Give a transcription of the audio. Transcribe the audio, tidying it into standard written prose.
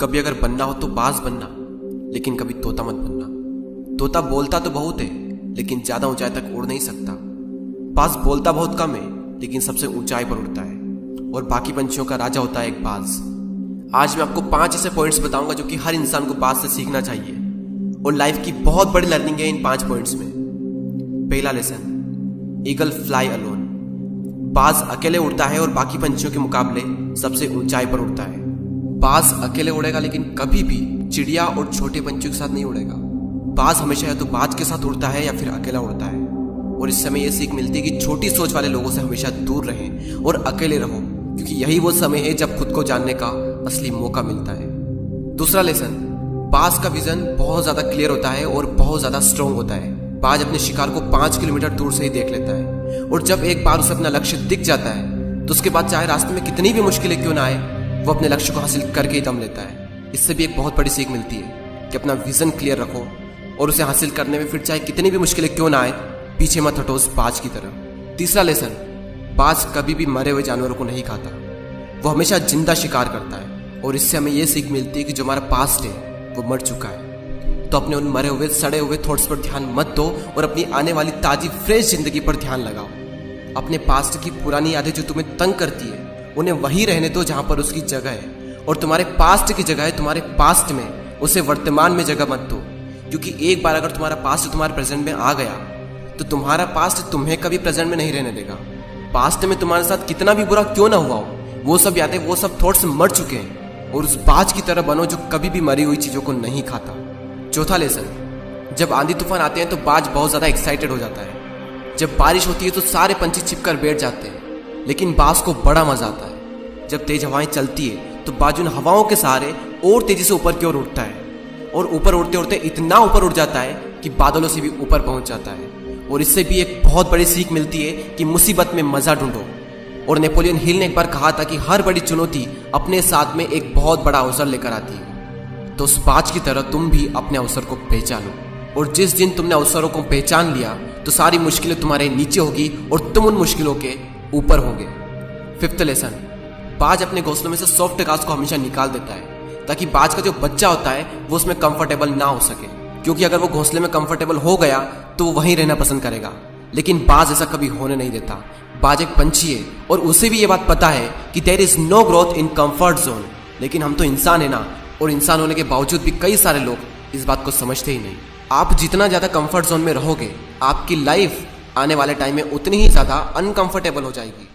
कभी अगर बनना हो तो बाज बनना, लेकिन कभी तोता मत बनना। तोता बोलता तो बहुत है, लेकिन ज्यादा ऊंचाई तक उड़ नहीं सकता। बाज बोलता बहुत कम है, लेकिन सबसे ऊंचाई पर उड़ता है, और बाकी पंछियों का राजा होता है एक बाज। आज मैं आपको 5 ऐसे पॉइंट्स बताऊंगा जो कि हर इंसान को बाज से सीखना चाहिए, और लाइफ की बहुत बड़ी लर्निंग है इन 5 पॉइंट्स में। पहला लेसन, ईगल फ्लाई अलोन। बाज अकेले उड़ता है और बाकी पंछियों के मुकाबले सबसे ऊंचाई पर उड़ता है। बाज अकेले उड़ेगा, लेकिन कभी भी चिड़िया और छोटे पंछियों के साथ नहीं उड़ेगा। बाज हमेशा या तो बाज के साथ उड़ता है या फिर अकेला उड़ता है, और इस समय यह सीख मिलती है कि छोटी सोच वाले लोगों से हमेशा दूर रहें और अकेले रहो, क्योंकि यही वो समय है जब खुद को जानने का असली मौका मिलता है। दूसरा लेसन, बाज का विजन बहुत ज्यादा क्लियर होता है और बहुत ज्यादा स्ट्रॉन्ग होता है। बाज अपने शिकार को 5 किलोमीटर दूर से ही देख लेता है, और जब एक बार उसे अपना लक्ष्य दिख जाता है तो उसके बाद चाहे रास्ते में कितनी भी मुश्किलें क्यों ना आए, वो अपने लक्ष्य को हासिल करके ही दम लेता है। इससे भी एक बहुत बड़ी सीख मिलती है कि अपना विजन क्लियर रखो, और उसे हासिल करने में फिर चाहे कितनी भी मुश्किलें क्यों ना आए, पीछे मत हटो उस बाज की तरह। तीसरा लेसन, बाज कभी भी मरे हुए जानवरों को नहीं खाता, वो हमेशा जिंदा शिकार करता है, और इससे हमें यह सीख मिलती है कि जो हमारा पास्ट है वो मर चुका है, तो अपने उन मरे हुए सड़े हुए थॉट्स पर ध्यान मत दो और अपनी आने वाली ताजी फ्रेश जिंदगी पर ध्यान लगाओ। अपने पास्ट की पुरानी यादें जो तुम्हें तंग करती है, उन्हें वहीं रहने दो जहां पर उसकी जगह है, और तुम्हारे पास्ट की जगह है तुम्हारे पास्ट में, उसे वर्तमान में जगह मत दो। क्योंकि एक बार अगर तुम्हारा पास्ट तुम्हारे प्रेजेंट में आ गया तो तुम्हारा पास्ट तुम्हें कभी प्रेजेंट में नहीं रहने देगा। पास्ट में तुम्हारे साथ कितना भी बुरा क्यों ना हुआ हो, वो सब यादें, वो सब थॉट्स मर चुके हैं, और उस बाज की तरह बनो जो कभी भी मरी हुई चीजों को नहीं खाता। चौथा लेसन, जब आंधी तूफान आते हैं तो बाज बहुत ज्यादा एक्साइटेड हो जाता है। जब बारिश होती है तो सारे पंछी छिपकर बैठ जाते हैं, लेकिन बाज को बड़ा मजा आता है। जब तेज हवाएं चलती है तो बाज उन हवाओं के सहारे और तेजी से ऊपर की ओर उड़ता है, और ऊपर उड़ते उड़ते इतना ऊपर उड़ जाता है कि बादलों से भी ऊपर पहुंच जाता है। और इससे भी एक बहुत बड़ी सीख मिलती है कि मुसीबत में मजा ढूंढो। और नेपोलियन हिल ने एक बार कहा था कि हर बड़ी चुनौती अपने साथ में एक बहुत बड़ा अवसर लेकर आती है। तो उस बाज की तरह तुम भी अपने अवसर को पहचानो, और जिस दिन तुमने अवसरों को पहचान लिया तो सारी मुश्किलें तुम्हारे नीचे होगी और तुम उन मुश्किलों के ऊपर होगे। फिफ्थ लेसन, बाज अपने घोंसलों में से सॉफ्ट घास को हमेशा निकाल देता है, ताकि बाज का जो बच्चा होता है वो उसमें कंफर्टेबल ना हो सके, क्योंकि अगर वो घोंसले में कंफर्टेबल हो गया तो वो वहीं रहना पसंद करेगा। लेकिन बाज ऐसा कभी होने नहीं देता। बाज एक पंछी है, और उसे भी ये बात पता है कि there is no growth in comfort zone. लेकिन हम तो इंसान है ना, और इंसान होने के बावजूद भी कई सारे लोग इस बात को समझते ही नहीं। आप जितना ज्यादा कंफर्ट जोन में रहोगे, आपकी लाइफ आने वाले टाइम में उतनी ही ज्यादा अनकंफर्टेबल हो जाएगी।